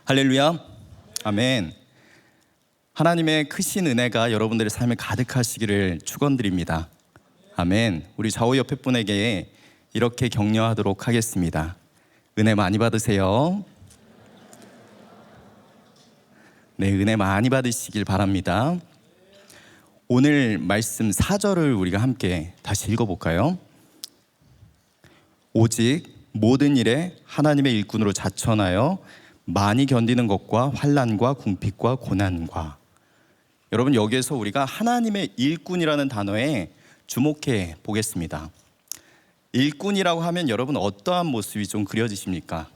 할렐루야, 아멘. 하나님의 크신 은혜가 여러분들의 삶에 가득하시기를 축원드립니다. 아멘. 우리 좌우 옆에 분에게 이렇게 격려하도록 하겠습니다. 은혜 많이 받으세요. 네, 은혜 많이 받으시길 바랍니다. 오늘 말씀 4절을 우리가 함께 다시 읽어볼까요? 오직 모든 일에 하나님의 일꾼으로 자천하여 많이 견디는 것과 환난과 궁핍과 고난과. 여러분, 여기에서 우리가 하나님의 일꾼이라는 단어에 주목해 보겠습니다. 일꾼이라고 하면 여러분 어떠한 모습이 좀 그려지십니까?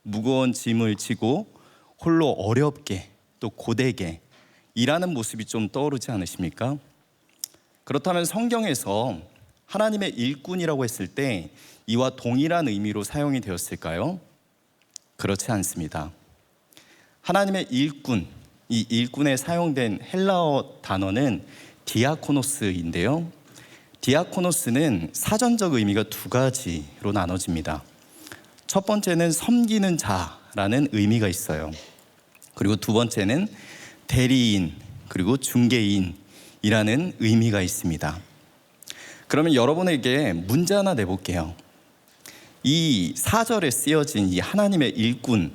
무거운 짐을 지고 홀로 어렵게 또 고되게 일하는 모습이 좀 떠오르지 않으십니까? 그렇다면 성경에서 하나님의 일꾼이라고 했을 때 이와 동일한 의미로 사용이 되었을까요? 그렇지 않습니다. 하나님의 일꾼, 이 일꾼에 사용된 헬라어 단어는 디아코노스인데요. 디아코노스는 사전적 의미가 두 가지로 나눠집니다. 첫 번째는 섬기는 자라는 의미가 있어요. 그리고 두 번째는 대리인, 그리고 중개인이라는 의미가 있습니다. 그러면 여러분에게 문제 하나 내볼게요. 이 4절에 쓰여진 이 하나님의 일꾼,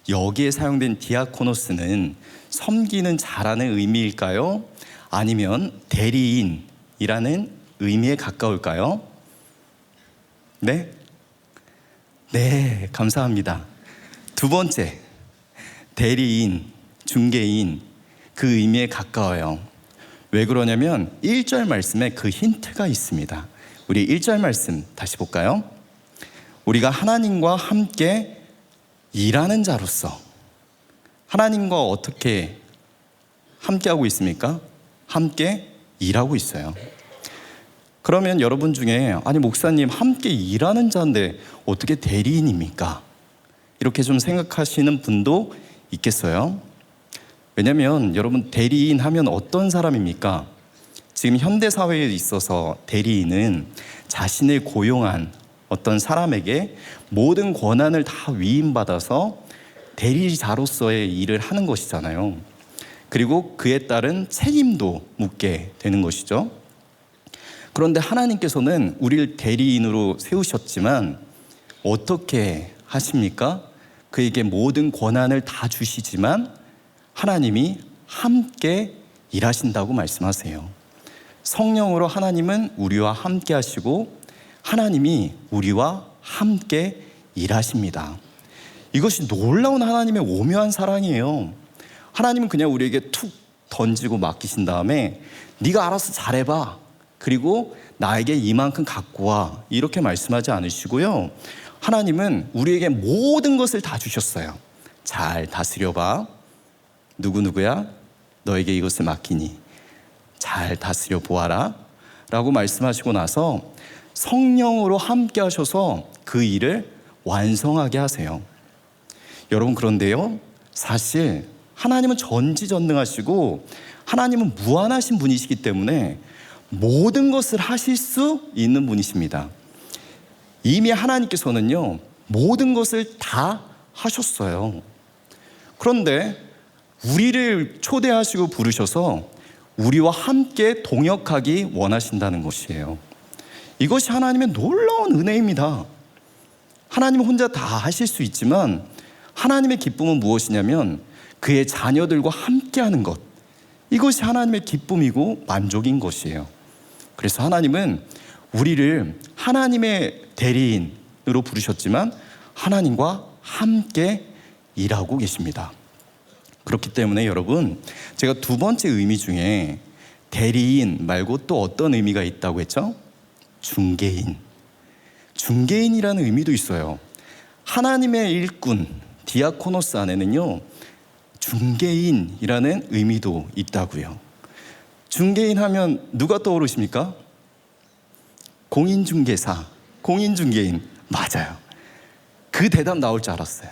여기에 사용된 디아코노스는 섬기는 자라는 의미일까요? 아니면 대리인이라는 의미에 가까울까요? 네? 네, 감사합니다. 두 번째, 대리인, 중개인, 그 의미에 가까워요. 왜 그러냐면 1절 말씀에 그 힌트가 있습니다. 우리 1절 말씀 다시 볼까요? 우리가 하나님과 함께 일하는 자로서, 하나님과 어떻게 함께하고 있습니까? 함께 일하고 있어요. 그러면 여러분 중에 아니 목사님 함께 일하는 자인데 어떻게 대리인입니까? 이렇게 좀 생각하시는 분도 있겠어요. 왜냐하면 여러분 대리인 하면 어떤 사람입니까? 지금 현대사회에 있어서 대리인은 자신을 고용한 어떤 사람에게 모든 권한을 다 위임받아서 대리자로서의 일을 하는 것이잖아요. 그리고 그에 따른 책임도 묻게 되는 것이죠. 그런데 하나님께서는 우리를 대리인으로 세우셨지만 어떻게 하십니까? 그에게 모든 권한을 다 주시지만 하나님이 함께 일하신다고 말씀하세요. 성령으로 하나님은 우리와 함께 하시고 하나님이 우리와 함께 일하십니다. 이것이 놀라운 하나님의 오묘한 사랑이에요. 하나님은 그냥 우리에게 툭 던지고 맡기신 다음에 네가 알아서 잘해봐, 그리고 나에게 이만큼 갖고 와, 이렇게 말씀하지 않으시고요. 하나님은 우리에게 모든 것을 다 주셨어요. 잘 다스려봐. 누구누구야? 너에게 이것을 맡기니 잘 다스려 보아라 라고 말씀하시고 나서 성령으로 함께 하셔서 그 일을 완성하게 하세요. 여러분, 그런데요, 사실 하나님은 전지전능하시고 하나님은 무한하신 분이시기 때문에 모든 것을 하실 수 있는 분이십니다. 이미 하나님께서는요 모든 것을 다 하셨어요. 그런데 우리를 초대하시고 부르셔서 우리와 함께 동역하기 원하신다는 것이에요. 이것이 하나님의 놀라운 은혜입니다. 하나님은 혼자 다 하실 수 있지만 하나님의 기쁨은 무엇이냐면 그의 자녀들과 함께하는 것, 이것이 하나님의 기쁨이고 만족인 것이에요. 그래서 하나님은 우리를 하나님의 대리인으로 부르셨지만 하나님과 함께 일하고 계십니다. 그렇기 때문에 여러분, 제가 두 번째 의미 중에 대리인 말고 또 어떤 의미가 있다고 했죠? 중개인. 중개인이라는 의미도 있어요. 하나님의 일꾼 디아코노스 안에는요 중개인이라는 의미도 있다고요. 중개인 하면 누가 떠오르십니까? 공인중개사, 공인중개인. 맞아요. 그 대답 나올 줄 알았어요.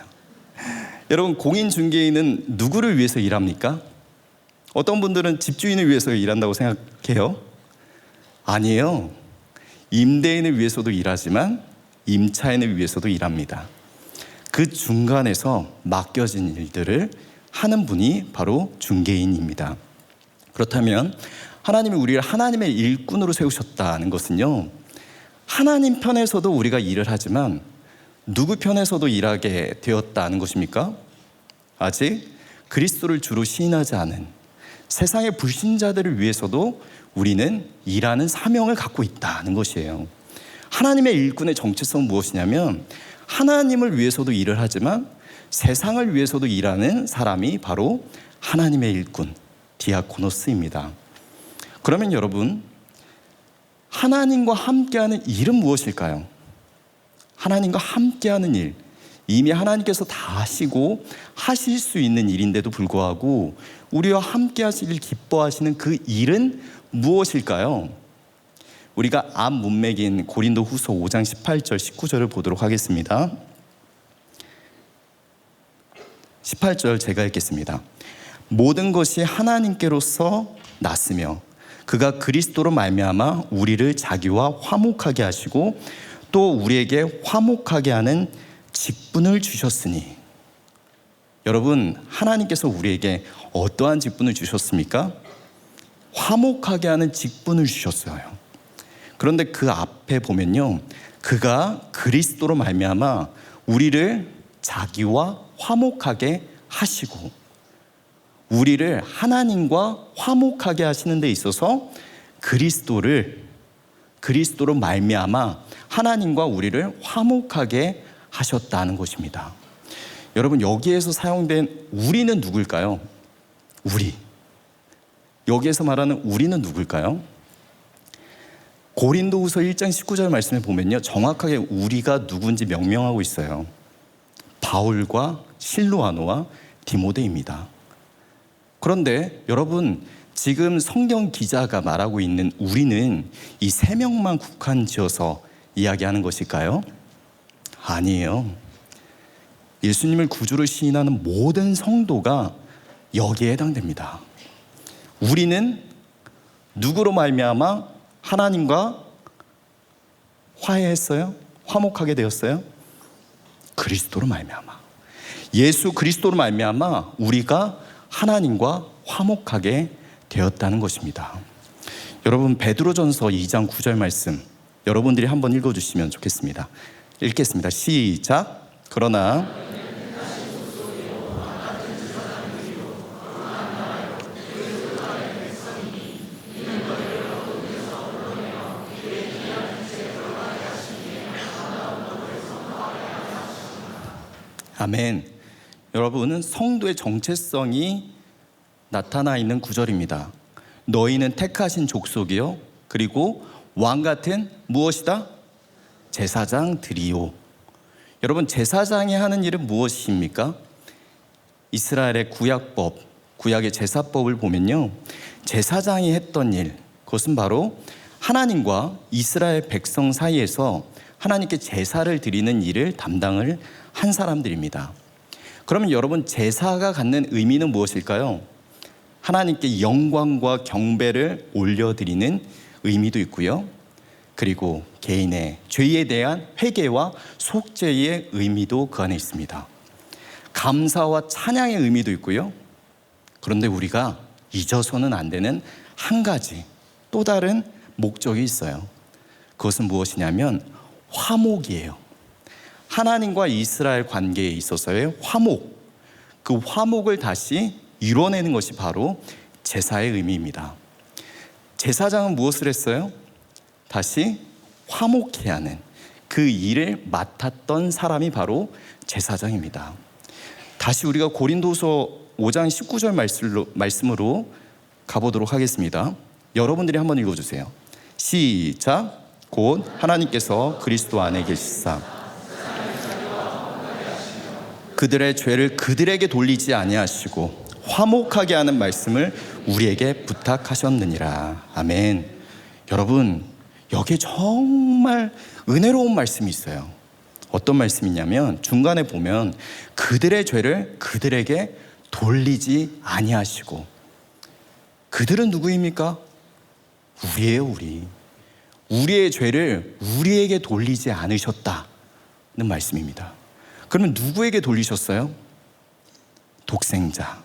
여러분, 공인중개인은 누구를 위해서 일합니까? 어떤 분들은 집주인을 위해서 일한다고 생각해요. 아니에요. 임대인을 위해서도 일하지만 임차인을 위해서도 일합니다. 그 중간에서 맡겨진 일들을 하는 분이 바로 중개인입니다. 그렇다면 하나님이 우리를 하나님의 일꾼으로 세우셨다는 것은요, 하나님 편에서도 우리가 일을 하지만 누구 편에서도 일하게 되었다는 것입니까? 아직 그리스도를 주로 시인하지 않은 세상의 불신자들을 위해서도 우리는 일하는 사명을 갖고 있다는 것이에요. 하나님의 일꾼의 정체성은 무엇이냐면 하나님을 위해서도 일을 하지만 세상을 위해서도 일하는 사람이 바로 하나님의 일꾼, 디아코노스입니다. 그러면 여러분, 하나님과 함께하는 일은 무엇일까요? 하나님과 함께하는 일, 이미 하나님께서 다 하시고 하실 수 있는 일인데도 불구하고 우리와 함께 하시길 기뻐하시는 그 일은 무엇일까요? 우리가 앞 문맥인 고린도 후서 5장 18절 19절을 보도록 하겠습니다. 18절 제가 읽겠습니다. 모든 것이 하나님께로서 났으며 그가 그리스도로 말미암아 우리를 자기와 화목하게 하시고 또 우리에게 화목하게 하는 직분을 주셨으니. 여러분, 하나님께서 우리에게 어떠한 직분을 주셨습니까? 화목하게 하는 직분을 주셨어요. 그런데 그 앞에 보면요, 그가 그리스도로 말미암아 우리를 자기와 화목하게 하시고, 우리를 하나님과 화목하게 하시는 데 있어서 그리스도로 말미암아 하나님과 우리를 화목하게 하셨다는 것입니다. 여러분, 여기에서 사용된 우리는 누굴까요? 우리. 여기에서 말하는 우리는 누굴까요? 고린도후서 1장 19절 말씀에 보면요, 정확하게 우리가 누군지 명명하고 있어요. 바울과 실로아노와 디모데입니다. 그런데 여러분, 지금 성경 기자가 말하고 있는 우리는 이 세 명만 국한지어서 이야기하는 것일까요? 아니에요. 예수님을 구주로 시인하는 모든 성도가 여기에 해당됩니다. 우리는 누구로 말미암아 하나님과 화해했어요? 화목하게 되었어요? 그리스도로 말미암아. 예수 그리스도로 말미암아 우리가 하나님과 화목하게 되었다는 것입니다. 여러분, 베드로전서 2장 9절 말씀 여러분들이 한번 읽어주시면 좋겠습니다. 읽겠습니다. 시작. 그러나 아멘. 여러분은 성도의 정체성이 나타나 있는 구절입니다. 너희는 택하신 족속이요 그리고 왕같은 무엇이다? 제사장들이요. 여러분, 제사장이 하는 일은 무엇입니까? 이스라엘의 구약의 제사법을 보면요, 제사장이 했던 일, 그것은 바로 하나님과 이스라엘 백성 사이에서 하나님께 제사를 드리는 일을 담당을 한 사람들입니다. 그러면 여러분, 제사가 갖는 의미는 무엇일까요? 하나님께 영광과 경배를 올려드리는 의미도 있고요, 그리고 개인의 죄에 대한 회개와 속죄의 의미도 그 안에 있습니다. 감사와 찬양의 의미도 있고요. 그런데 우리가 잊어서는 안 되는 한 가지 또 다른 목적이 있어요. 그것은 무엇이냐면 화목이에요. 하나님과 이스라엘 관계에 있어서의 화목, 그 화목을 다시 이뤄내는 것이 바로 제사의 의미입니다. 제사장은 무엇을 했어요? 다시 화목케 하는 그 일을 맡았던 사람이 바로 제사장입니다. 다시 우리가 고린도서 5장 19절 말씀으로 가보도록 하겠습니다. 여러분들이 한번 읽어주세요. 시작. 곧 하나님께서 그리스도 안에 계시사 그들의 죄를 그들에게 돌리지 아니하시고 화목하게 하는 말씀을 우리에게 부탁하셨느니라. 아멘. 여러분, 여기에 정말 은혜로운 말씀이 있어요. 어떤 말씀이냐면 중간에 보면 그들의 죄를 그들에게 돌리지 아니하시고, 그들은 누구입니까? 우리예요, 우리. 우리의 죄를 우리에게 돌리지 않으셨다는 말씀입니다. 그러면 누구에게 돌리셨어요? 독생자,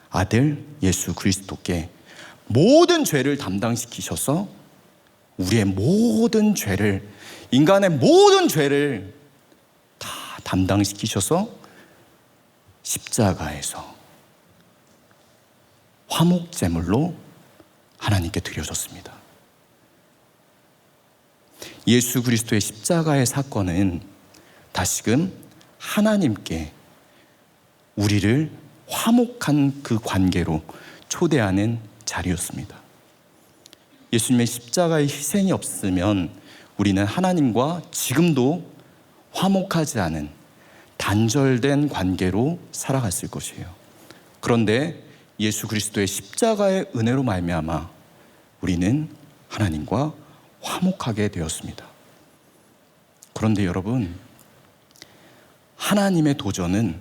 아들 예수 그리스도께 모든 죄를 담당시키셔서 우리의 모든 죄를, 인간의 모든 죄를 다 담당시키셔서 십자가에서 화목제물로 하나님께 드려졌습니다. 예수 그리스도의 십자가의 사건은 다시금 하나님께 우리를 화목한 그 관계로 초대하는 자리였습니다. 예수님의 십자가의 희생이 없으면 우리는 하나님과 지금도 화목하지 않은 단절된 관계로 살아갔을 것이에요. 그런데 예수 그리스도의 십자가의 은혜로 말미암아 우리는 하나님과 화목하게 되었습니다. 그런데 여러분, 하나님의 도전은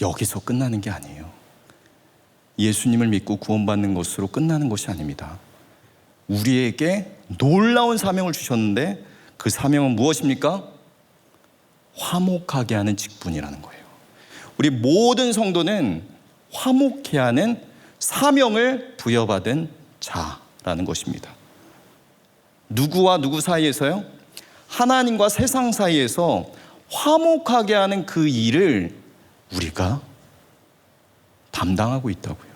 여기서 끝나는 게 아니에요. 예수님을 믿고 구원받는 것으로 끝나는 것이 아닙니다. 우리에게 놀라운 사명을 주셨는데 그 사명은 무엇입니까? 화목하게 하는 직분이라는 거예요. 우리 모든 성도는 화목해야 하는 사명을 부여받은 자라는 것입니다. 누구와 누구 사이에서요? 하나님과 세상 사이에서 화목하게 하는 그 일을 우리가 담당하고 있다고요.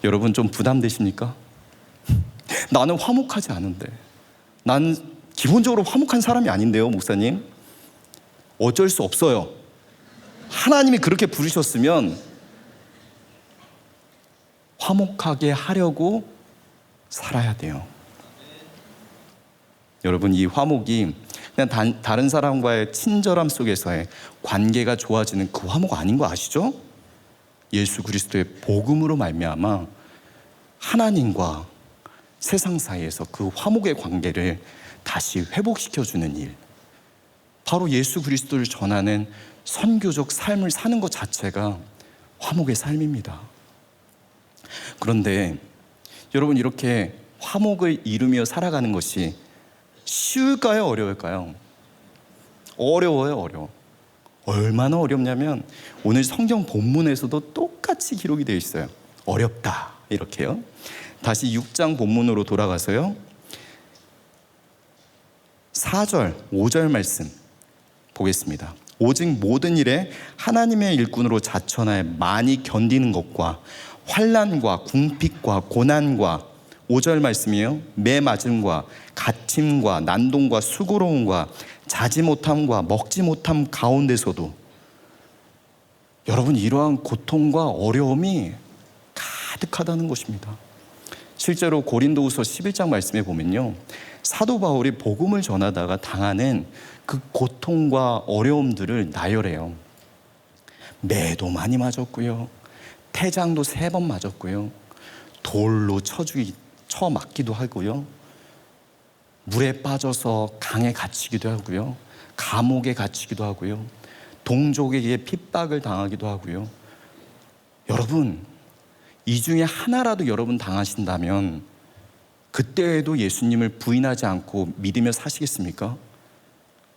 여러분 좀 부담되십니까? 나는 화목하지 않은데, 난 기본적으로 화목한 사람이 아닌데요, 목사님. 어쩔 수 없어요. 하나님이 그렇게 부르셨으면 화목하게 하려고 살아야 돼요. 여러분, 이 화목이 그냥 다른 사람과의 친절함 속에서의 관계가 좋아지는 그 화목 아닌 거 아시죠? 예수 그리스도의 복음으로 말미암아 하나님과 세상 사이에서 그 화목의 관계를 다시 회복시켜주는 일, 바로 예수 그리스도를 전하는 선교적 삶을 사는 것 자체가 화목의 삶입니다. 그런데 여러분, 이렇게 화목을 이루며 살아가는 것이 쉬울까요? 어려울까요? 어려워요, 어려워. 얼마나 어렵냐면 오늘 성경 본문에서도 똑같이 기록이 되어 있어요. 어렵다, 이렇게요. 다시 6장 본문으로 돌아가서요, 4절, 5절 말씀 보겠습니다. 오직 모든 일에 하나님의 일꾼으로 자천하여 많이 견디는 것과 환난과 궁핍과 고난과, 5절 말씀이에요, 매 맞음과 갇힘과 난동과 수고로움과 자지 못함과 먹지 못함 가운데서도, 여러분, 이러한 고통과 어려움이 가득하다는 것입니다. 실제로 고린도후서 11장 말씀에 보면요, 사도 바울이 복음을 전하다가 당하는 그 고통과 어려움들을 나열해요. 매도 많이 맞았고요, 태장도 3번 맞았고요, 돌로 쳐 맞기도 하고요, 물에 빠져서 강에 갇히기도 하고요, 감옥에 갇히기도 하고요, 동족에게 핍박을 당하기도 하고요. 여러분, 이 중에 하나라도 여러분 당하신다면 그때에도 예수님을 부인하지 않고 믿으며 사시겠습니까?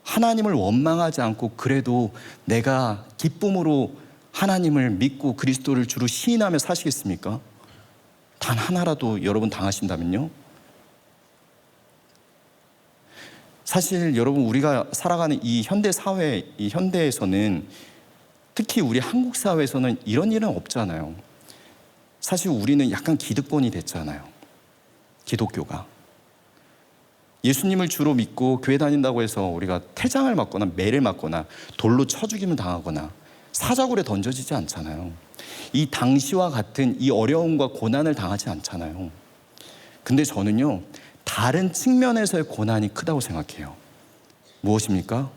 하나님을 원망하지 않고 그래도 내가 기쁨으로 하나님을 믿고 그리스도를 주로 시인하며 사시겠습니까? 단 하나라도 여러분 당하신다면요? 사실 여러분, 우리가 살아가는 이 현대 사회, 이 현대에서는, 특히 우리 한국 사회에서는 이런 일은 없잖아요. 사실 우리는 약간 기득권이 됐잖아요. 기독교가 예수님을 주로 믿고 교회 다닌다고 해서 우리가 태장을 맞거나 매를 맞거나 돌로 쳐 죽임을 당하거나 사자굴에 던져지지 않잖아요. 이 당시와 같은 이 어려움과 고난을 당하지 않잖아요. 근데 저는요, 다른 측면에서의 고난이 크다고 생각해요. 무엇입니까?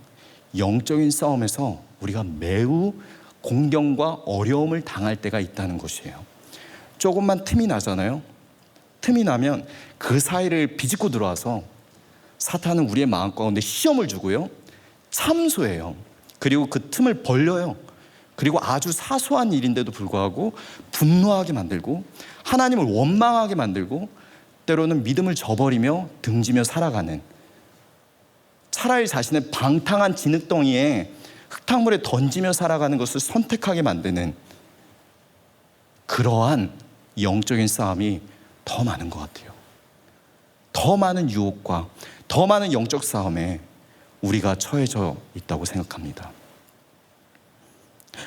영적인 싸움에서 우리가 매우 공경과 어려움을 당할 때가 있다는 것이에요. 조금만 틈이 나잖아요. 틈이 나면 그 사이를 비집고 들어와서 사탄은 우리의 마음 가운데 시험을 주고요, 참소해요. 그리고 그 틈을 벌려요. 그리고 아주 사소한 일인데도 불구하고 분노하게 만들고 하나님을 원망하게 만들고 때로는 믿음을 저버리며 등지며 살아가는 차라리 자신의 방탕한 진흙덩이에 흙탕물에 던지며 살아가는 것을 선택하게 만드는 그러한 영적인 싸움이 더 많은 것 같아요. 더 많은 유혹과 더 많은 영적 싸움에 우리가 처해져 있다고 생각합니다.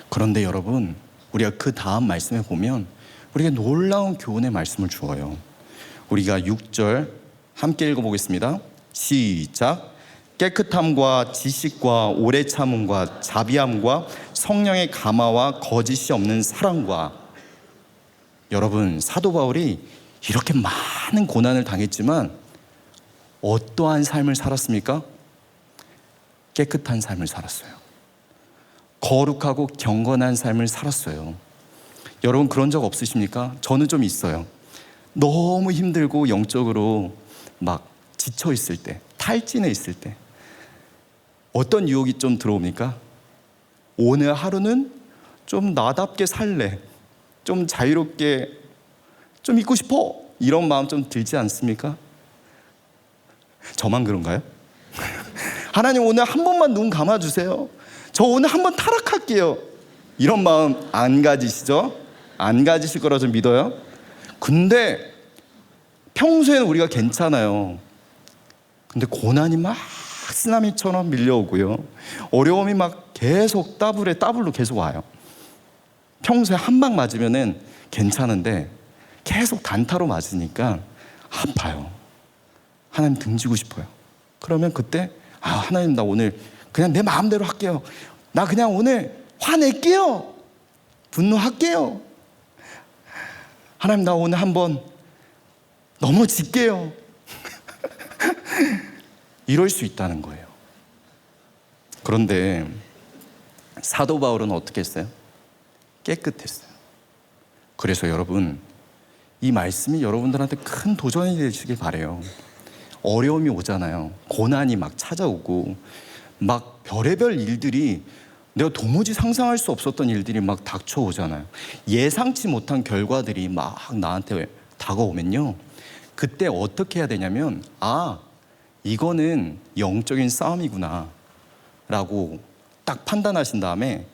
그런데 여러분, 우리가 그 다음 말씀에 보면 우리가 놀라운 교훈의 말씀을 주어요. 우리가 6절 함께 읽어보겠습니다. 시작. 깨끗함과 지식과 오래 참음과 자비함과 성령의 감화와 거짓이 없는 사랑과. 여러분, 사도 바울이 이렇게 많은 고난을 당했지만 어떠한 삶을 살았습니까? 깨끗한 삶을 살았어요. 거룩하고 경건한 삶을 살았어요. 여러분, 그런 적 없으십니까? 저는 좀 있어요. 너무 힘들고 영적으로 막 지쳐 있을 때, 탈진해 있을 때 어떤 유혹이 좀 들어옵니까? 오늘 하루는 좀 나답게 살래, 좀 자유롭게 좀 있고 싶어, 이런 마음 좀 들지 않습니까? 저만 그런가요? 하나님, 오늘 한 번만 눈 감아주세요. 저 오늘 한 번 타락할게요. 이런 마음 안 가지시죠? 안 가지실 거라 좀 믿어요. 근데 평소에는 우리가 괜찮아요. 근데 고난이 막 쓰나미처럼 밀려오고요, 어려움이 막 계속 따블로 계속 와요. 평소에 한 방 맞으면은 괜찮은데 계속 단타로 맞으니까 아파요. 하나님 등지고 싶어요. 그러면 그때 하나님, 나 오늘 그냥 내 마음대로 할게요. 나 그냥 오늘 화낼게요. 분노할게요. 하나님, 나 오늘 한번 넘어질게요. 이럴 수 있다는 거예요. 그런데 사도 바울은 어떻게 했어요? 깨끗했어요. 그래서 여러분, 이 말씀이 여러분들한테 큰 도전이 되시길 바라요. 어려움이 오잖아요. 고난이 막 찾아오고 막 별의별 일들이, 내가 도무지 상상할 수 없었던 일들이 막 닥쳐오잖아요. 예상치 못한 결과들이 막 나한테 다가오면요, 그때 어떻게 해야 되냐면, 이거는 영적인 싸움이구나 라고 딱 판단하신 다음에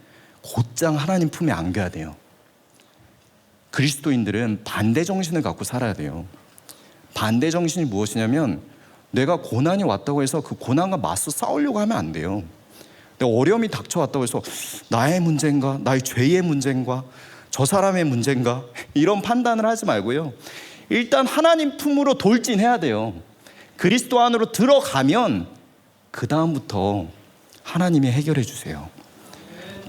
곧장 하나님 품에 안겨야 돼요. 그리스도인들은 반대 정신을 갖고 살아야 돼요. 반대 정신이 무엇이냐면, 내가 고난이 왔다고 해서 그 고난과 맞서 싸우려고 하면 안 돼요. 내가 어려움이 닥쳐왔다고 해서 나의 문제인가, 나의 죄의 문제인가, 저 사람의 문제인가, 이런 판단을 하지 말고요, 일단 하나님 품으로 돌진해야 돼요. 그리스도 안으로 들어가면 그 다음부터 하나님이 해결해 주세요.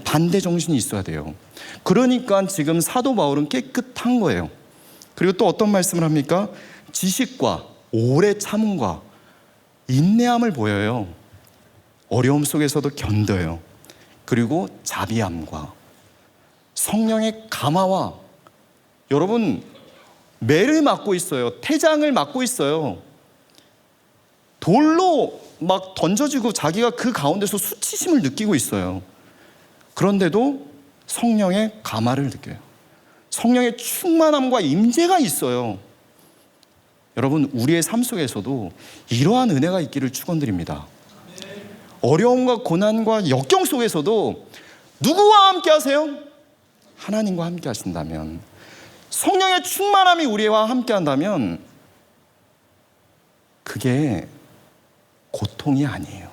반대 정신이 있어야 돼요. 그러니까 지금 사도 바울은 깨끗한 거예요. 그리고 또 어떤 말씀을 합니까? 지식과 오래 참음과 인내함을 보여요. 어려움 속에서도 견뎌요. 그리고 자비함과 성령의 감화와, 여러분, 매를 맞고 있어요. 태장을 맞고 있어요. 돌로 막 던져지고 자기가 그 가운데서 수치심을 느끼고 있어요. 그런데도 성령의 감화를 느껴요. 성령의 충만함과 임재가 있어요. 여러분, 우리의 삶 속에서도 이러한 은혜가 있기를 축원드립니다. 어려움과 고난과 역경 속에서도 누구와 함께 하세요? 하나님과 함께 하신다면, 성령의 충만함이 우리와 함께 한다면 그게 고통이 아니에요.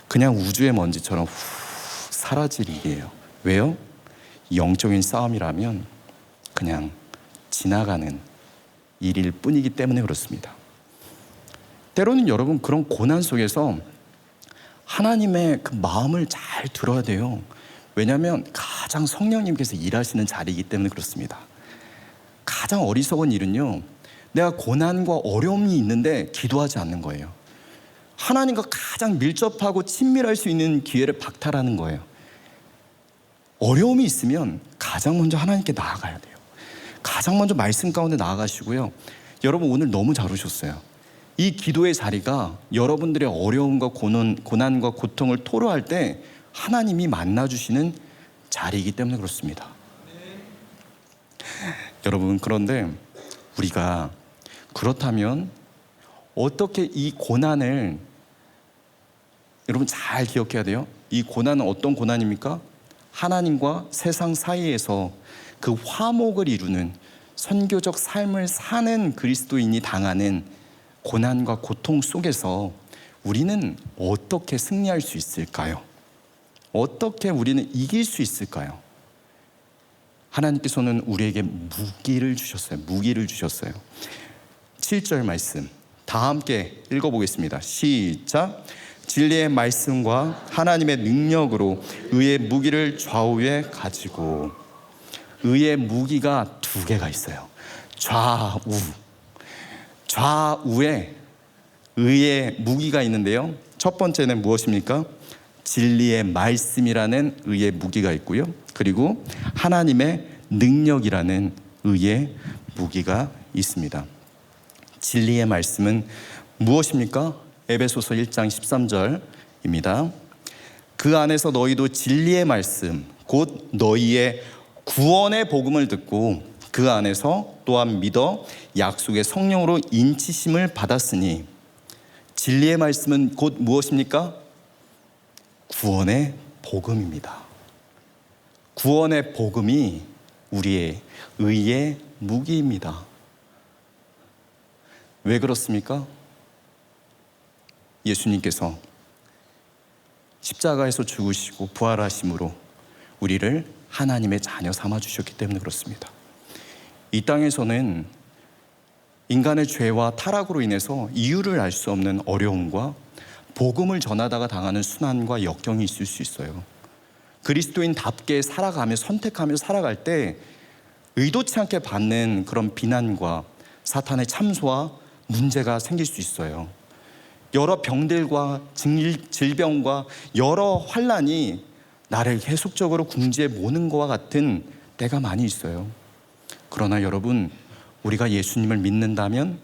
그냥 우주의 먼지처럼 훅 사라질 일이에요. 왜요? 영적인 싸움이라면 그냥 지나가는 일일 뿐이기 때문에 그렇습니다. 때로는 여러분, 그런 고난 속에서 하나님의 그 마음을 잘 들어야 돼요. 왜냐하면 가장 성령님께서 일하시는 자리이기 때문에 그렇습니다. 가장 어리석은 일은요, 내가 고난과 어려움이 있는데 기도하지 않는 거예요. 하나님과 가장 밀접하고 친밀할 수 있는 기회를 박탈하는 거예요. 어려움이 있으면 가장 먼저 하나님께 나아가야 돼요. 가장 먼저 말씀 가운데 나아가시고요. 여러분, 오늘 너무 잘 오셨어요. 이 기도의 자리가 여러분들의 어려움과 고난과 고통을 토로할 때 하나님이 만나주시는 자리이기 때문에 그렇습니다. 여러분, 그런데 우리가 그렇다면 어떻게 이 고난을 여러분 잘 기억해야 돼요. 이 고난은 어떤 고난입니까? 하나님과 세상 사이에서 그 화목을 이루는 선교적 삶을 사는 그리스도인이 당하는 고난과 고통 속에서 우리는 어떻게 승리할 수 있을까요? 어떻게 우리는 이길 수 있을까요? 하나님께서는 우리에게 무기를 주셨어요. 무기를 주셨어요. 7절 말씀 다 함께 읽어보겠습니다. 시작. 진리의 말씀과 하나님의 능력으로 의의 무기를 좌우에 가지고. 의의 무기가 두 개가 있어요. 좌우. 좌우에 의의 무기가 있는데요. 첫 번째는 무엇입니까? 진리의 말씀이라는 의의 무기가 있고요. 그리고 하나님의 능력이라는 의의 무기가 있습니다. 진리의 말씀은 무엇입니까? 에베소서 1장 13절입니다. 그 안에서 너희도 진리의 말씀 곧 너희의 구원의 복음을 듣고 그 안에서 또한 믿어 약속의 성령으로 인치심을 받았으니. 진리의 말씀은 곧 무엇입니까? 구원의 복음입니다. 구원의 복음이 우리의 의의 무기입니다. 왜 그렇습니까? 예수님께서 십자가에서 죽으시고 부활하심으로 우리를 하나님의 자녀 삼아 주셨기 때문에 그렇습니다. 이 땅에서는 인간의 죄와 타락으로 인해서 이유를 알 수 없는 어려움과 복음을 전하다가 당하는 순환과 역경이 있을 수 있어요. 그리스도인답게 살아가며 선택하며 살아갈 때 의도치 않게 받는 그런 비난과 사탄의 참소와 문제가 생길 수 있어요. 여러 병들과 질병과 여러 환난이 나를 계속적으로 궁지에 모는 것과 같은 때가 많이 있어요. 그러나 여러분, 우리가 예수님을 믿는다면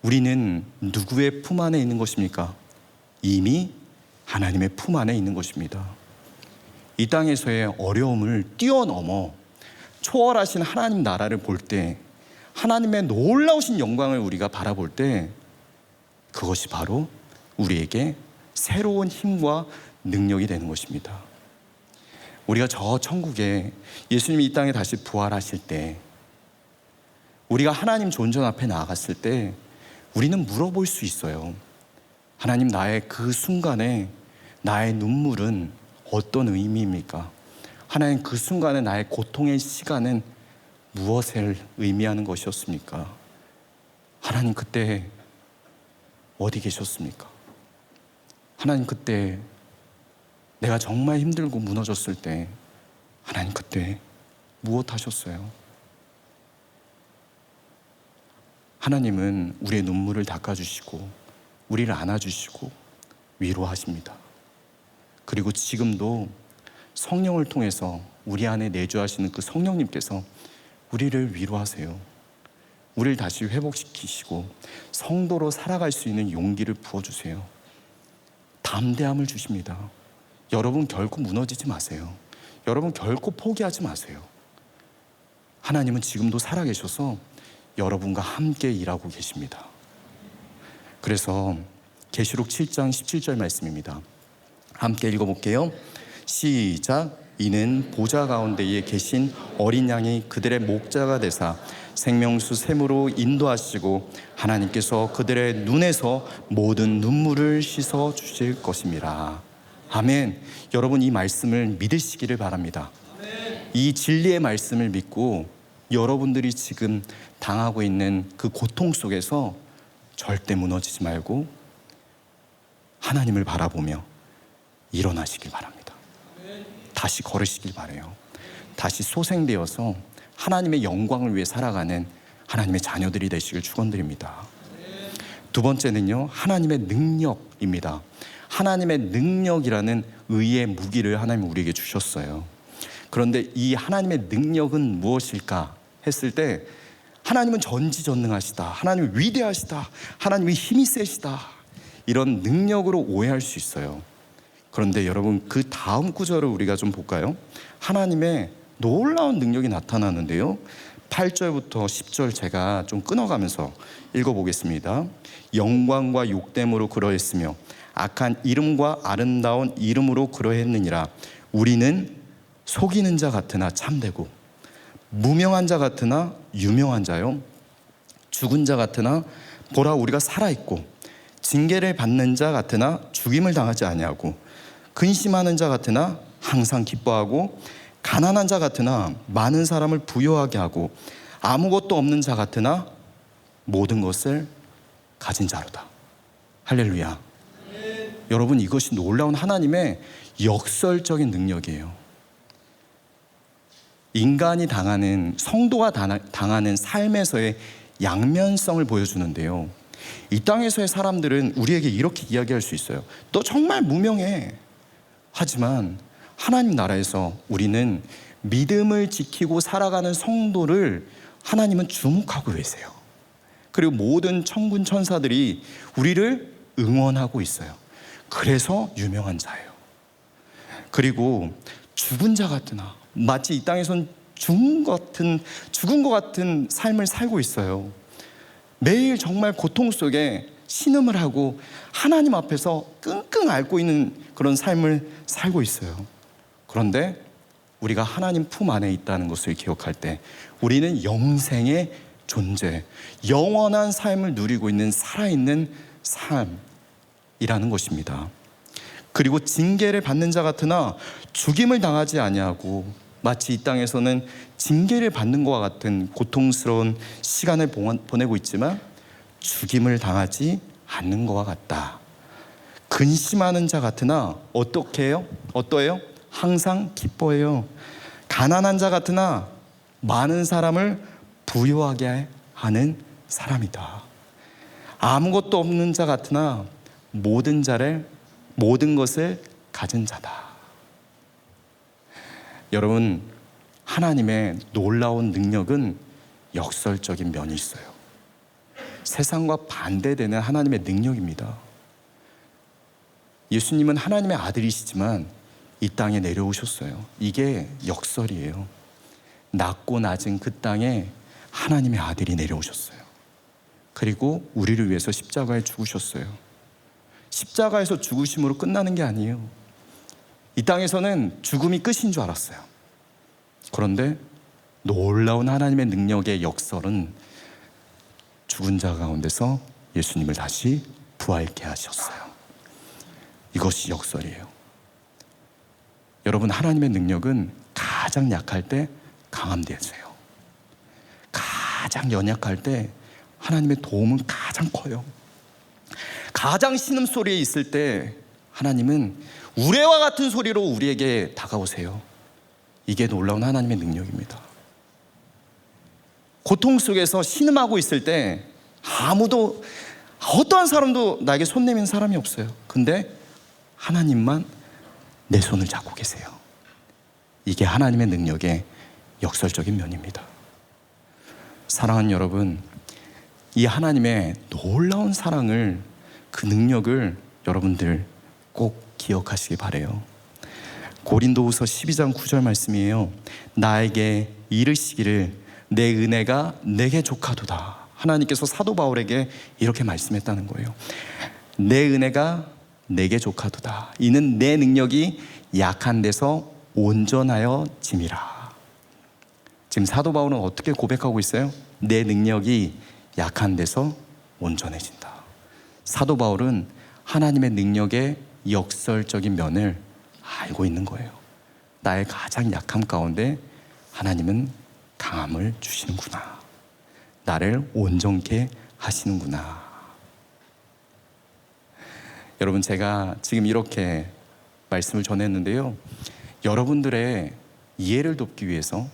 우리는 누구의 품 안에 있는 것입니까? 이미 하나님의 품 안에 있는 것입니다. 이 땅에서의 어려움을 뛰어넘어 초월하신 하나님 나라를 볼 때, 하나님의 놀라우신 영광을 우리가 바라볼 때, 그것이 바로 우리에게 새로운 힘과 능력이 되는 것입니다. 우리가 저 천국에 예수님이 이 땅에 다시 부활하실 때, 우리가 하나님 존전 앞에 나아갔을 때 우리는 물어볼 수 있어요. 하나님, 나의 그 순간에 나의 눈물은 어떤 의미입니까? 하나님, 그 순간에 나의 고통의 시간은 무엇을 의미하는 것이었습니까? 하나님, 그때 어디 계셨습니까? 하나님, 그때 내가 정말 힘들고 무너졌을 때 하나님, 그때 무엇 하셨어요? 하나님은 우리의 눈물을 닦아주시고 우리를 안아주시고 위로하십니다. 그리고 지금도 성령을 통해서 우리 안에 내주하시는 그 성령님께서 우리를 위로하세요. 우리를 다시 회복시키시고 성도로 살아갈 수 있는 용기를 부어주세요. 담대함을 주십니다. 여러분, 결코 무너지지 마세요. 여러분, 결코 포기하지 마세요. 하나님은 지금도 살아계셔서 여러분과 함께 일하고 계십니다. 그래서 계시록 7장 17절 말씀입니다. 함께 읽어볼게요. 시작. 이는 보좌 가운데에 계신 어린 양이 그들의 목자가 되사 생명수 샘으로 인도하시고 하나님께서 그들의 눈에서 모든 눈물을 씻어 주실 것입니다. 아멘. 여러분, 이 말씀을 믿으시기를 바랍니다. 이 진리의 말씀을 믿고 여러분들이 지금 당하고 있는 그 고통 속에서 절대 무너지지 말고 하나님을 바라보며 일어나시길 바랍니다. 다시 걸으시길 바라요. 다시 소생되어서 하나님의 영광을 위해 살아가는 하나님의 자녀들이 되시길 축원드립니다. 두 번째는요, 하나님의 능력입니다. 하나님의 능력이라는 의의 무기를 하나님 우리에게 주셨어요. 그런데 이 하나님의 능력은 무엇일까 했을 때, 하나님은 전지전능하시다, 하나님은 위대하시다, 하나님이 힘이 세시다, 이런 능력으로 오해할 수 있어요. 그런데 여러분, 그 다음 구절을 우리가 좀 볼까요? 하나님의 놀라운 능력이 나타나는데요, 8절부터 10절 제가 좀 끊어가면서 읽어보겠습니다. 영광과 욕됨으로 그러했으며 악한 이름과 아름다운 이름으로 그러했느니라. 우리는 속이는 자 같으나 참되고 무명한 자 같으나 유명한 자요, 죽은 자 같으나 보라 우리가 살아있고 징계를 받는 자 같으나 죽임을 당하지 아니하고 근심하는 자 같으나 항상 기뻐하고 가난한 자 같으나 많은 사람을 부유하게 하고 아무것도 없는 자 같으나 모든 것을 가진 자로다. 할렐루야. 여러분, 이것이 놀라운 하나님의 역설적인 능력이에요. 인간이 당하는, 성도가 당하는 삶에서의 양면성을 보여주는데요, 이 땅에서의 사람들은 우리에게 이렇게 이야기할 수 있어요. 너 정말 무명해. 하지만 하나님 나라에서 우리는 믿음을 지키고 살아가는 성도를 하나님은 주목하고 계세요. 그리고 모든 천군 천사들이 우리를 응원하고 있어요. 그래서 유명한 자예요. 그리고 죽은 자 같으나, 마치 이 땅에선 죽은 것 같은 삶을 살고 있어요. 매일 정말 고통 속에 신음을 하고 하나님 앞에서 끙끙 앓고 있는 그런 삶을 살고 있어요. 그런데 우리가 하나님 품 안에 있다는 것을 기억할 때 우리는 영생의 존재, 영원한 삶을 누리고 있는 살아있는 삶이라는 것입니다. 그리고 징계를 받는 자 같으나 죽임을 당하지 아니하고, 마치 이 땅에서는 징계를 받는 것과 같은 고통스러운 시간을 보내고 있지만 죽임을 당하지 않는 것과 같다. 근심하는 자 같으나 어떻게 해요? 어떠해요? 항상 기뻐해요. 가난한 자 같으나 많은 사람을 부유하게 하는 사람이다. 아무것도 없는 자 같으나 모든 것을 가진 자다. 여러분, 하나님의 놀라운 능력은 역설적인 면이 있어요. 세상과 반대되는 하나님의 능력입니다. 예수님은 하나님의 아들이시지만 이 땅에 내려오셨어요. 이게 역설이에요. 낮고 낮은 그 땅에 하나님의 아들이 내려오셨어요. 그리고 우리를 위해서 십자가에 죽으셨어요. 십자가에서 죽으심으로 끝나는 게 아니에요. 이 땅에서는 죽음이 끝인 줄 알았어요. 그런데 놀라운 하나님의 능력의 역설은 죽은 자 가운데서 예수님을 다시 부활케 하셨어요. 이것이 역설이에요. 여러분, 하나님의 능력은 가장 약할 때 강함되세요. 가장 연약할 때 하나님의 도움은 가장 커요. 가장 신음소리에 있을 때 하나님은 우레와 같은 소리로 우리에게 다가오세요. 이게 놀라운 하나님의 능력입니다. 고통 속에서 신음하고 있을 때 아무도, 어떠한 사람도 나에게 손 내미는 사람이 없어요. 근데 하나님만 내 손을 잡고 계세요. 이게 하나님의 능력의 역설적인 면입니다. 사랑하는 여러분, 이 하나님의 놀라운 사랑을, 그 능력을 여러분들 꼭 기억하시기 바라요. 고린도후서 12장 9절 말씀이에요. 나에게 이르시기를 내 은혜가 내게 족하도다. 하나님께서 사도 바울에게 이렇게 말씀했다는 거예요. 내 은혜가 내게 족하도다. 이는 내 능력이 약한 데서 온전하여 짐이라. 지금 사도 바울은 어떻게 고백하고 있어요? 내 능력이 약한 데서 온전해진다. 사도 바울은 하나님의 능력의 역설적인 면을 알고 있는 거예요. 나의 가장 약함 가운데 하나님은 강함을 주시는구나. 나를 온전케 하시는구나. 여러분, 제가 지금 이렇게 말씀을 전했는데요, 여러분들의 이해를 돕기 위해서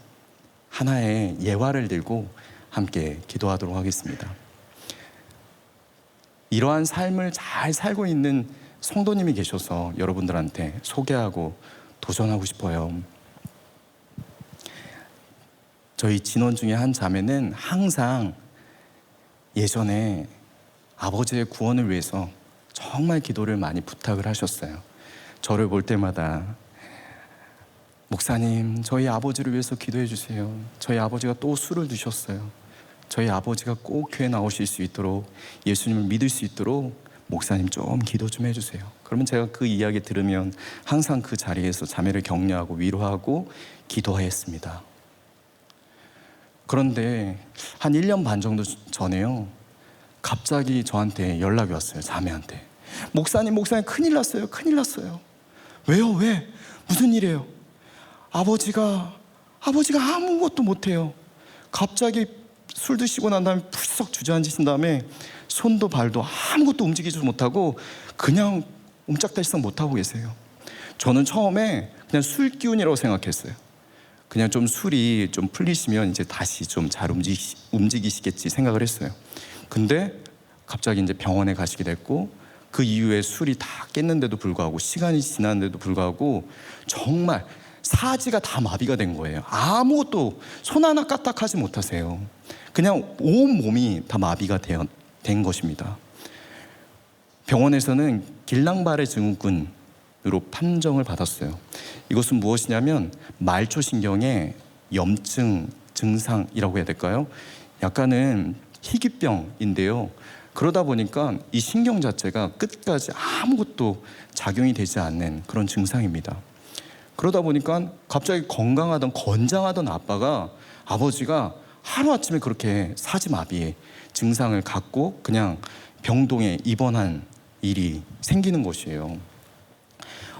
하나의 예화를 들고 함께 기도하도록 하겠습니다. 이러한 삶을 잘 살고 있는 성도님이 계셔서 여러분들한테 소개하고 도전하고 싶어요. 저희 진원 중에 한 자매는 항상 예전에 아버지의 구원을 위해서 정말 기도를 많이 부탁을 하셨어요. 저를 볼 때마다 목사님, 저희 아버지를 위해서 기도해 주세요. 저희 아버지가 또 술을 드셨어요. 저희 아버지가 꼭 교회 나오실 수 있도록, 예수님을 믿을 수 있도록 목사님 좀 기도 좀 해주세요. 그러면 제가 그 이야기 들으면 항상 그 자리에서 자매를 격려하고 위로하고 기도했습니다. 그런데 한 1년 반 정도 전에요, 갑자기 저한테 연락이 왔어요. 자매한테. 목사님 큰일 났어요. 큰일 났어요. 왜요? 왜? 무슨 일이에요? 아버지가 아무것도 못해요. 갑자기 술 드시고 난 다음에 풀썩 주저앉으신 다음에 손도 발도 아무것도 움직이지 못하고 그냥 옴짝달싹 못하고 계세요. 저는 처음에 그냥 술 기운이라고 생각했어요. 그냥 좀 술이 좀 풀리시면 이제 다시 좀 잘 움직이시겠지 생각을 했어요. 근데 갑자기 이제 병원에 가시게 됐고, 그 이후에 술이 다 깼는데도 불구하고, 시간이 지났는데도 불구하고 정말 사지가 다 마비가 된 거예요. 아무것도 손 하나 까딱하지 못하세요. 그냥 온 몸이 다 마비가 된 것입니다. 병원에서는 길랑바레 증후군으로 판정을 받았어요. 이것은 무엇이냐면 말초신경의 염증 증상이라고 해야 될까요? 약간은 희귀병인데요. 그러다 보니까 이 신경 자체가 끝까지 아무것도 작용이 되지 않는 그런 증상입니다. 그러다 보니까 갑자기 건장하던 아버지가 하루아침에 그렇게 사지마비의 증상을 갖고 그냥 병동에 입원한 일이 생기는 것이에요.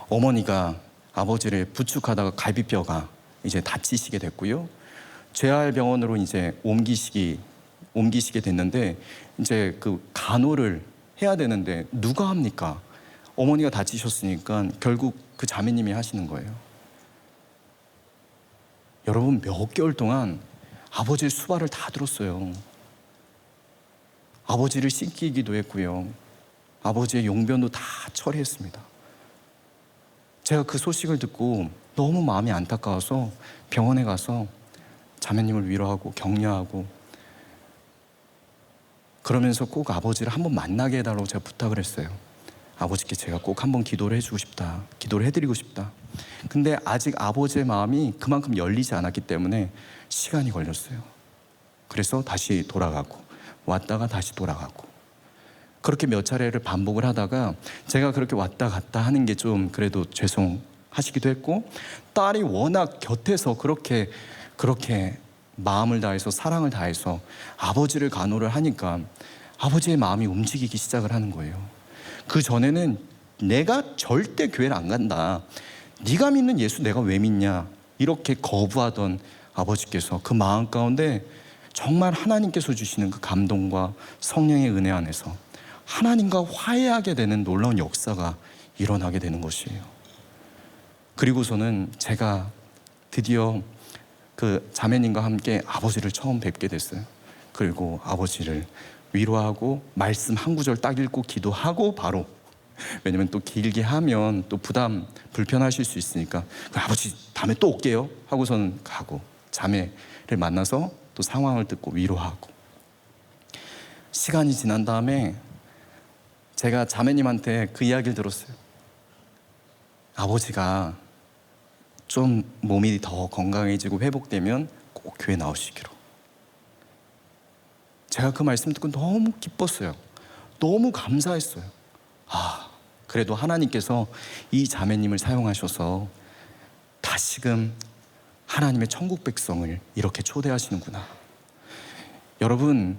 어머니가 아버지를 부축하다가 갈비뼈가 이제 다치시게 됐고요. 재활병원으로 이제 옮기시게 됐는데, 이제 그 간호를 해야 되는데 누가 합니까? 어머니가 다치셨으니까 결국 그 자매님이 하시는 거예요. 여러분, 몇 개월 동안 아버지의 수발을 다 들었어요. 아버지를 씻기기도 했고요. 아버지의 용변도 다 처리했습니다. 제가 그 소식을 듣고 너무 마음이 안타까워서 병원에 가서 자매님을 위로하고 격려하고, 그러면서 꼭 아버지를 한번 만나게 해달라고 제가 부탁을 했어요. 아버지께 제가 꼭 한번 기도를 해주고 싶다, 기도를 해드리고 싶다. 근데 아직 아버지의 마음이 그만큼 열리지 않았기 때문에 시간이 걸렸어요. 그래서 다시 돌아가고 왔다가 다시 돌아가고, 그렇게 몇 차례를 반복을 하다가 제가 그렇게 왔다 갔다 하는 게 좀 그래도 죄송하시기도 했고, 딸이 워낙 곁에서 그렇게 마음을 다해서 사랑을 다해서 아버지를 간호를 하니까 아버지의 마음이 움직이기 시작을 하는 거예요. 그 전에는 내가 절대 교회를 안 간다, 네가 믿는 예수 내가 왜 믿냐, 이렇게 거부하던 아버지께서 그 마음 가운데 정말 하나님께서 주시는 그 감동과 성령의 은혜 안에서 하나님과 화해하게 되는 놀라운 역사가 일어나게 되는 것이에요. 그리고서는 제가 드디어 그 자매님과 함께 아버지를 처음 뵙게 됐어요. 그리고 아버지를 위로하고 말씀 한 구절 딱 읽고 기도하고 바로, 왜냐면 또 길게 하면 또 불편하실 수 있으니까, 아버지 다음에 또 올게요 하고서는 가고, 자매를 만나서 또 상황을 듣고 위로하고. 시간이 지난 다음에 제가 자매님한테 그 이야기를 들었어요. 아버지가 좀 몸이 더 건강해지고 회복되면 꼭 교회 나오시기로. 제가 그 말씀 듣고 너무 기뻤어요. 너무 감사했어요. 그래도 하나님께서 이 자매님을 사용하셔서 다시금 하나님의 천국 백성을 이렇게 초대하시는구나. 여러분,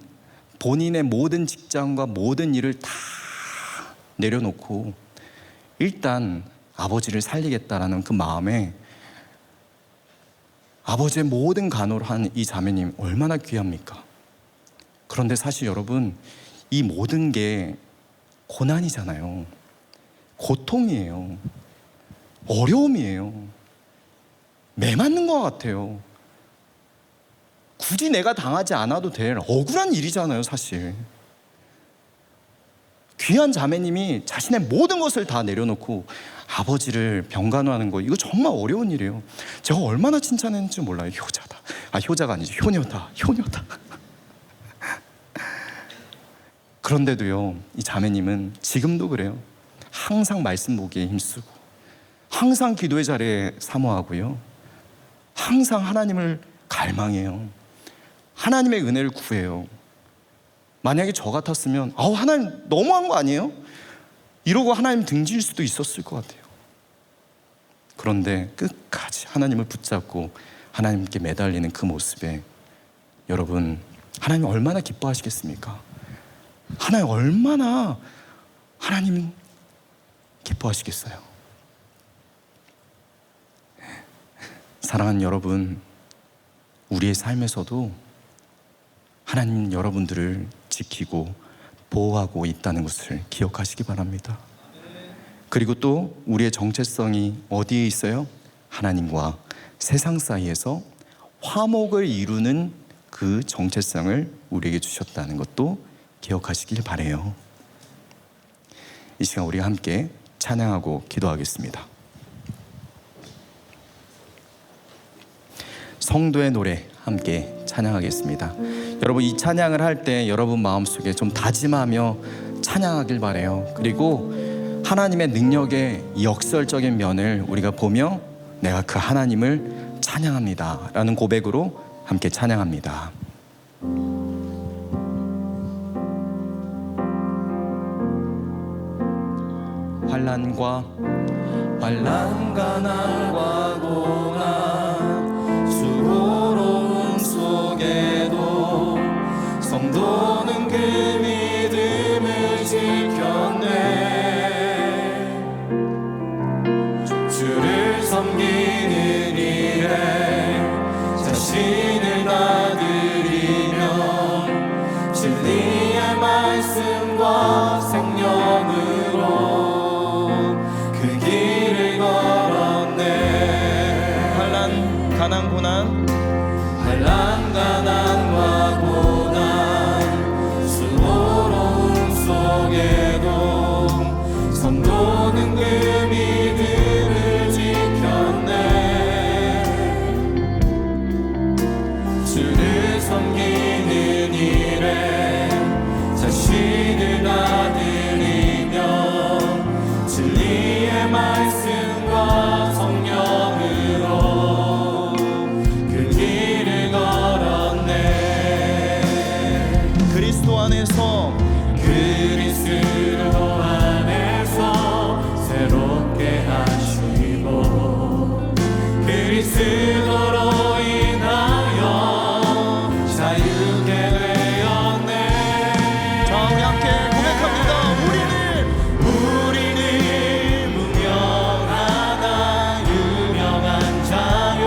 본인의 모든 직장과 모든 일을 다 내려놓고 일단 아버지를 살리겠다라는 그 마음에 아버지의 모든 간호를 한 이 자매님 얼마나 귀합니까? 그런데 사실 여러분, 이 모든 게 고난이잖아요. 고통이에요. 어려움이에요. 매 맞는 것 같아요. 굳이 내가 당하지 않아도 될 억울한 일이잖아요, 사실. 귀한 자매님이 자신의 모든 것을 다 내려놓고 아버지를 병간호하는 거, 이거 정말 어려운 일이에요. 제가 얼마나 칭찬했는지 몰라요. 효자다. 효자가 아니죠. 효녀다. 그런데도요, 이 자매님은 지금도 그래요. 항상 말씀 보기에 힘쓰고, 항상 기도의 자리에 사모하고요, 항상 하나님을 갈망해요. 하나님의 은혜를 구해요. 만약에 저 같았으면 하나님 너무한 거 아니에요? 이러고 하나님 등질 수도 있었을 것 같아요. 그런데 끝까지 하나님을 붙잡고 하나님께 매달리는 그 모습에 여러분, 하나님 얼마나 기뻐하시겠습니까? 하나님 얼마나 하나님 기뻐하시겠어요? 사랑하는 여러분, 우리의 삶에서도 하나님 여러분들을 지키고 보호하고 있다는 것을 기억하시기 바랍니다. 그리고 또 우리의 정체성이 어디에 있어요? 하나님과 세상 사이에서 화목을 이루는 그 정체성을 우리에게 주셨다는 것도 기억하시길 바라요. 이 시간 우리가 함께 찬양하고 기도하겠습니다. 성도의 노래 함께 찬양하겠습니다. 여러분, 이 찬양을 할 때 여러분 마음속에 좀 다짐하며 찬양하길 바라요. 그리고 하나님의 능력의 역설적인 면을 우리가 보며 내가 그 하나님을 찬양합니다 라는 고백으로 함께 찬양합니다. 환난과 난과 고난 수고로움 속에도 성도는 그 믿음을 지켰네. 주를 섬기는 일에 자신을 나들이며 진리의 말씀과 생명으로 그 길을 걸었네. 환난, 가난, 고난, 가난과 고난 수고로움 속에도 성도는 그 믿음을 지켰네. 주를 섬기는 일에 자신을 나들이며 진리의 말씀과 성령으로 그 길을 걸었네. 그리스도 안에서 새롭게 하시고 그리스도로 인하여 자유케 되었네. 자, 우리 함께 고백합니다. 우리는 무명하다 유명한 자요.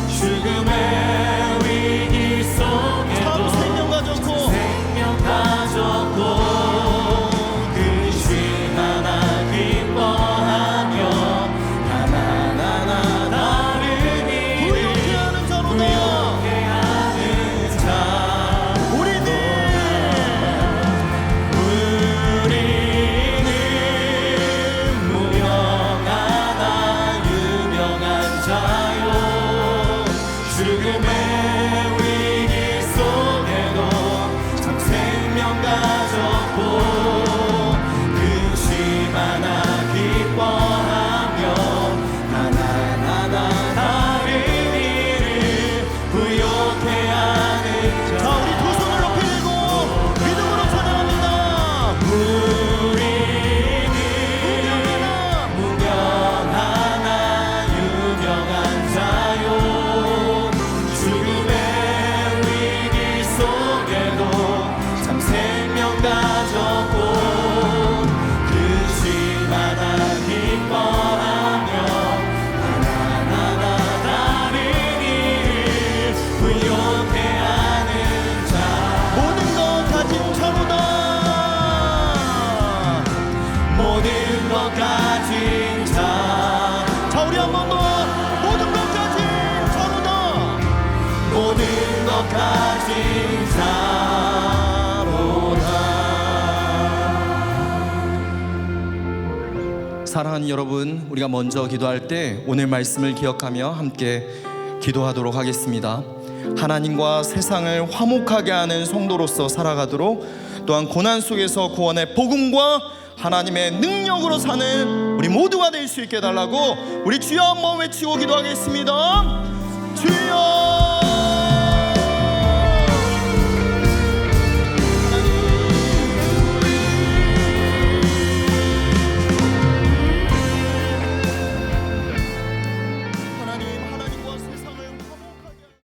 죽음의 위기 속에도 참 생명 가졌고 그 쉼 하나 기뻐하며 하나하나 다른 일을 부욕케 하는 자 우리는 무명하다 유명한 자요. 죽음의 위기 속에도 참 생명 가졌고 그 쉼 하나 기뻐하며 하나하나 다른 일을 부욕케 하는 자. 우리 두 손을 높이 들고 믿음으로 찬양합니다. 우리는 무명하나 유명한 자요. 죽음의 위기 속에도 참 생명 가졌고 그 쉼 하나 기뻐하며 하나하나 다른 일을 부욕케 하는 자. 모든 것 가진 자로다. 모든 것 가진 자. 자, 우리 한 번 더. 모든 것 가진 자로다. 모든 것 가진 자로다. 사랑하는 여러분, 우리가 먼저 기도할 때 오늘 말씀을 기억하며 함께 기도하도록 하겠습니다. 하나님과 세상을 화목하게 하는 성도로서 살아가도록, 또한 고난 속에서 구원의 복음과 하나님의 능력으로 사는 우리 모두가 될 수 있게 해달라고 우리 주여 한번 외치고 기도하겠습니다. 주여